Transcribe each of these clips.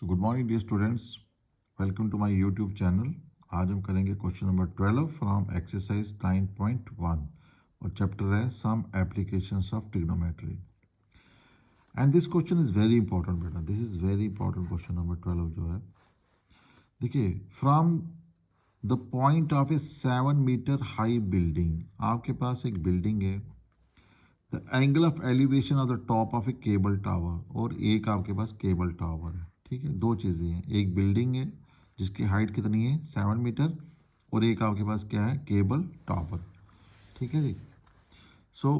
So good morning dear students, welcome to my YouTube channel. आज हम करेंगे question number 12 from exercise 9.1 और chapter है some applications of trigonometry. And this question is very important बेटा, this is very important question number 12 जो है। देखिए, from the point of a 7 metre high building, आपके पास एक बिल्डिंग है। The angle of elevation of the top of a cable tower, और एक आपके पास केबल टावर है। ठीक है, दो चीज़ें हैं, एक बिल्डिंग है जिसकी हाइट कितनी है 7 मीटर, और एक आपके पास क्या है केबल टावर। ठीक है जी। सो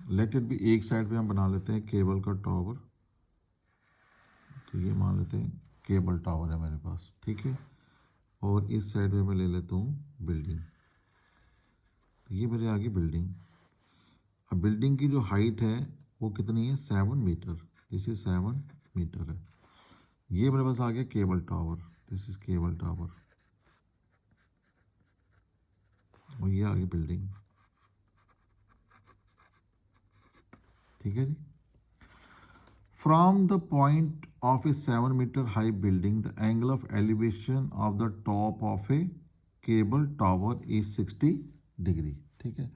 लेट इट बी, एक साइड पे हम बना लेते हैं केबल का टावर, तो ये मान लेते हैं केबल टावर है मेरे पास। ठीक है, और इस साइड पे मैं ले लेता हूँ बिल्डिंग, तो ये मेरे आगे बिल्डिंग। अब बिल्डिंग की जो हाइट है वो कितनी है 7 मीटर, दिस इज 7 मीटर है। ये मेरे पास आ गया cable tower, this is cable tower, और ये आ गई बिल्डिंग। ठीक है जी। From the point of a 7 metre high building, the angle of elevation of the top of a cable tower is 60 degree. ठीक है,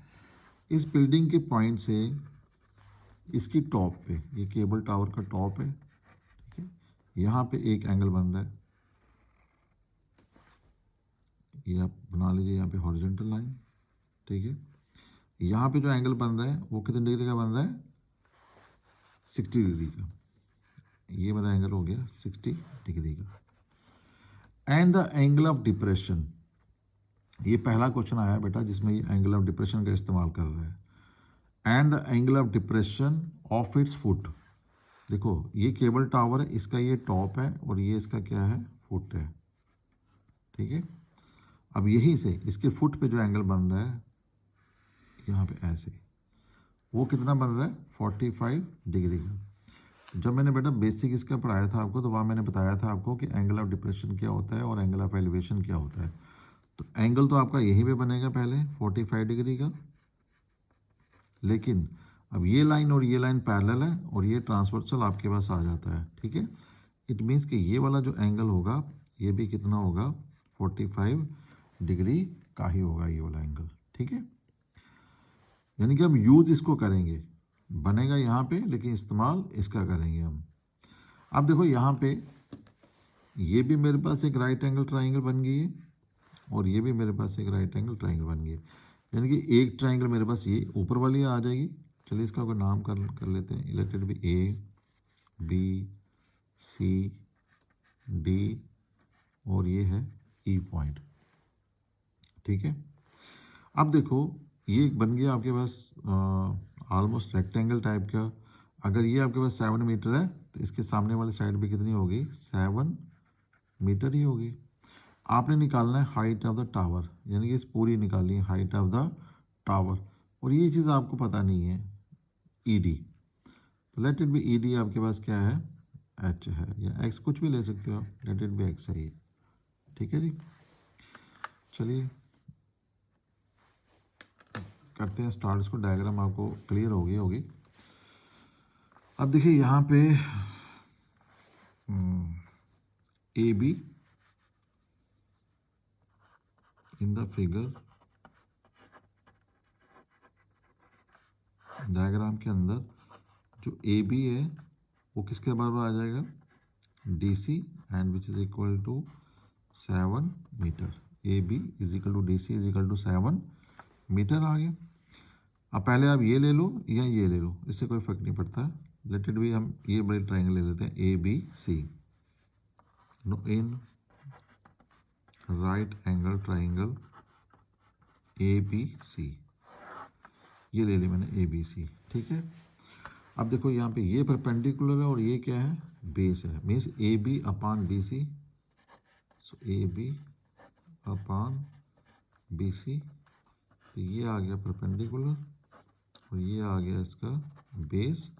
इस बिल्डिंग के पॉइंट से इसकी टॉप पे, ये केबल टावर का टॉप है, ठीक है, यहाँ पे एक एंगल बन रहा है, ये आप बना लीजिए यहाँ पे हॉरिजॉन्टल लाइन। ठीक है, यहाँ पे जो एंगल बन रहा है वो कितने डिग्री का बन रहा है 60 डिग्री का। ये मेरा एंगल हो गया 60 डिग्री का। And the angle of depression, ये पहला क्वेश्चन आया बेटा जिसमें ये एंगल ऑफ डिप्रेशन का इस्तेमाल कर रहा है। And the angle of depression of its foot, देखो ये केबल टावर है, इसका ये टॉप है और ये इसका क्या है फुट है। ठीक है, अब यहीं से इसके फुट पे जो एंगल बन रहा है यहाँ पे ऐसे, वो कितना बन रहा है 45 डिग्री का। जब मैंने बेटा बेसिक इसका पढ़ाया था आपको, तो वहाँ मैंने बताया था आपको कि एंगल ऑफ डिप्रेशन क्या होता है और एंगल ऑफ एलिवेशन क्या होता है। तो एंगल तो आपका यहीं पे बनेगा पहले 45 डिग्री का, लेकिन अब ये लाइन और ये लाइन पैरेलल है और ये ट्रांसवर्सल आपके पास आ जाता है। ठीक है, इट मीन्स कि ये वाला जो एंगल होगा ये भी कितना होगा 45 डिग्री का ही होगा ये वाला एंगल। ठीक है, यानी कि हम यूज इसको करेंगे, बनेगा यहाँ पे लेकिन इस्तेमाल इसका करेंगे हम। अब देखो यहाँ पे ये भी मेरे पास एक राइट एंगल ट्राइंगल बन गई है और ये भी मेरे पास एक राइट एंगल ट्राइंगल बन गई है, यानी कि एक ट्राइंगल मेरे पास ये ऊपर वाली आ जाएगी। चलिए इसका कोई नाम कर लेते हैं, let it be A B C D, और ये है ई पॉइंट। ठीक है, अब देखो ये बन गया आपके पास ऑलमोस्ट रेक्टेंगल टाइप का। अगर ये आपके पास 7 मीटर है तो इसके सामने वाली साइड भी कितनी होगी 7 मीटर ही होगी। आपने निकालना है हाइट ऑफ द टावर, यानी कि इस पूरी निकालनी है हाइट ऑफ द टावर, और ये चीज़ आपको पता नहीं है ई डी, तो let it be E D आपके पास क्या है एच है, या एक्स कुछ भी ले सकते हो, लेट इट बी एक्स है ये। ठीक है जी, चलिए करते हैं स्टार्ट इसको। डायग्राम आपको क्लियर होगी। अब देखिए यहाँ पे A be in the figure, diagram के अंदर जो ए बी है वो किसके बराबर आ जाएगा D C, and which is equal to 7 metre. A B is equal to D C is equal to 7 metre आ गया। अब पहले आप ये ले लो या ये ले लो, इससे कोई फर्क नहीं पड़ता। लेट इट बी, हम ये बड़े ट्राइंगल ले लेते हैं A B C, no in right angle triangle A B C, ये ले ली मैंने ए बी सी। ठीक है, अब देखो यहाँ पे ये परपेंडिकुलर है और ये क्या है बेस है, means A B upon B C, so A B upon B C, तो ये आ गया परपेंडिकुलर और ये आ गया इसका बेस।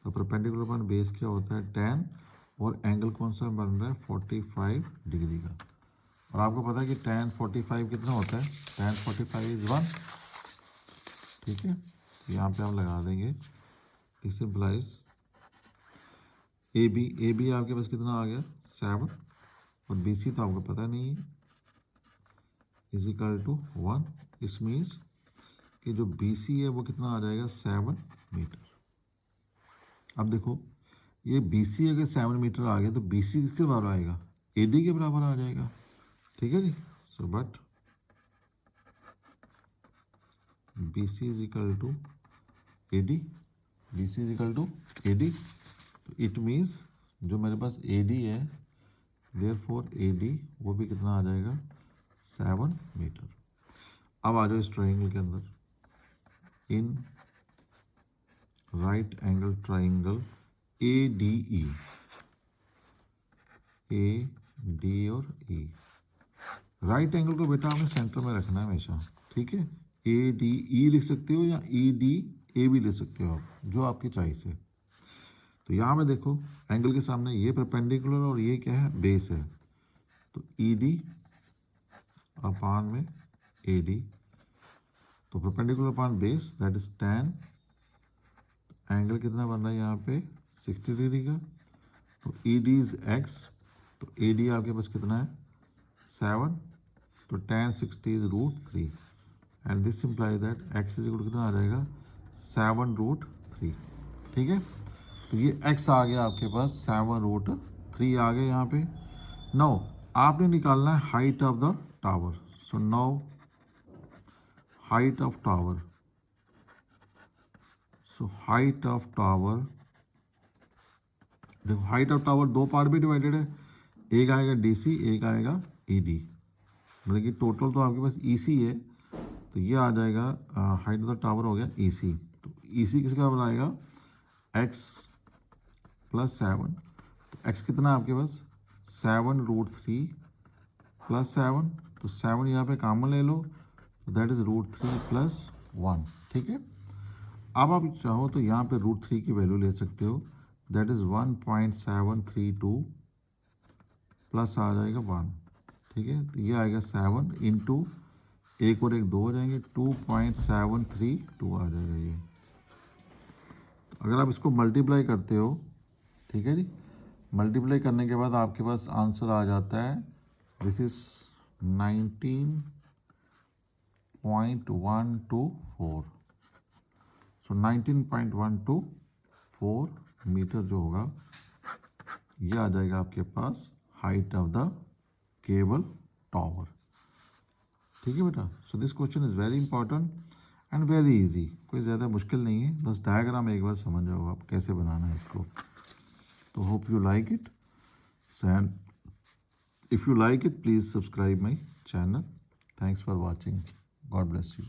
तो परपेंडिकुलर अपान बेस क्या होता है 10, और एंगल कौन सा बन रहा है 45 डिग्री का। और आपको पता है कि tan 45 कितना होता है, tan 45 इज 1। ठीक है, यहाँ पे हम लगा देंगे, दिस इम्प्लाइज ए बी आपके पास कितना आ गया 7 और बी सी तो आपको पता नहीं है इज इक्वल टू 1। इस मीन्स कि जो बी सी है वो कितना आ जाएगा 7 मीटर। अब देखो ये बी सी अगर 7 मीटर आ गया तो बी सी किसके बराबर आएगा ए डी के बराबर आ जाएगा, ठीक है जी। So but B C is equal to A D, B C is equal to A D. It means जो मेरे पास ए डी है देयरफॉर ए डी वो भी कितना आ जाएगा 7 मीटर। अब आ जाओ इस ट्राइंगल के अंदर इन right angle triangle A D E, A D और ई। राइट एंगल को बेटा आपने सेंटर में रखना है हमेशा, ठीक है। ए डी ई लिख सकते हो या ई डी ए भी लिख सकते हो आप, जो आपकी चॉइस है। तो यहाँ में देखो एंगल के सामने ये परपेंडिकुलर और ये क्या है बेस है, तो ई डी अपान में ए डी, तो perpendicular upon base that is 10। Angle कितना बन रहा है यहाँ पे 60 डिग्री का। तो ई डी इज एक्स, तो ए डी आपके पास कितना है 7, तो tan 60 is √3 and this imply that x is equal कितना आ जाएगा 7√3, ठीक है। तो ये x आ गया आपके पास 7√3 आ गया यहाँ पे। नाउ आपने निकालना है height of the tower. So now height of tower, so height of tower, देखो हाइट ऑफ टावर दो पार्ट में डिवाइडेड है, एक आएगा डी सी एक आएगा ई डी, मतलब कि टोटल तो आपके पास ई सी है, तो ये आ जाएगा हाइट ऑफ द टावर हो गया ई सी। तो ई सी किसका बनाएगा एक्स प्लस 7, तो एक्स कितना है आपके पास 7√3 प्लस 7, तो 7 यहाँ पे कॉमन ले लो, तो दैट इज √3 प्लस 1, ठीक है। अब आप चाहो तो यहाँ पे √3 की वैल्यू ले सकते हो, दैट इज 1.732 प्लस आ जाएगा 1, ठीक है। तो ये आएगा 7 इंटू एक और एक 2 हो जाएंगे, 2.732 आ जाएगा ये। तो अगर आप इसको मल्टीप्लाई करते हो, ठीक है जी, मल्टीप्लाई करने के बाद आपके पास आंसर आ जाता है दिस इज 19.124। सो 19.124 मीटर जो होगा ये आ जाएगा आपके पास height of the cable tower, ठीक है बेटा। So this question is very important and very easy, कोई ज़्यादा मुश्किल नहीं है, बस डायग्राम एक बार समझ जाओ आप कैसे बनाना है इसको। तो hope you like it and if you like it please subscribe my channel. Thanks for watching, God bless you.